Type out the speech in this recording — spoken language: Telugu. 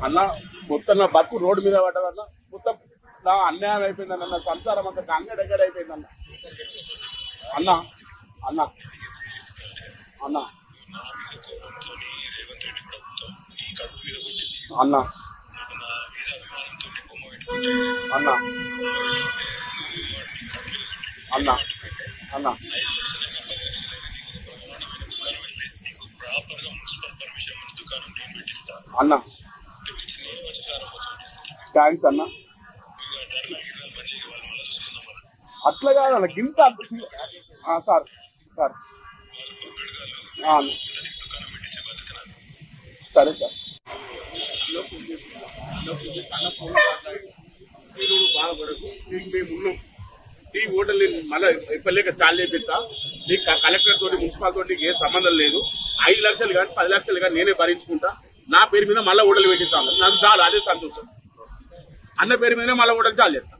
అన్న మొత్తం నా బతుకు రోడ్డు మీద పడ్డదన్న. మొత్తం నా అన్యాయం అయిపోయిందన్న. నా సంసారం అంతా కంగడెగ్గడ అయిపోయిందన్న. అన్న అన్న అన్న అన్న అన్న అన్న అన్న అన్న థ్యాంక్స్ అన్న. అట్లా కాదన్న గింత సార్ సార్ సరే సార్. బాధపడకు, నీకు మేము ఉన్నాం. ఈ ఓటర్లు మళ్ళీ ఎప్పలేక చాలు చేపిస్తా. నీకు కలెక్టర్ తోటి మున్సిపల్ తోటి ఏ సంబంధం లేదు. 5 లక్షలు కానీ 10 లక్షలు కానీ నేనే భరించుకుంటా. నా పేరు మీద మళ్ళీ ఓటర్లు పెట్టిస్తాను. నాకు చాలు, అదే సంతోషం. అన్న పేరు మీదనే మళ్ళీ ఓటర్లు చాలు చేస్తా.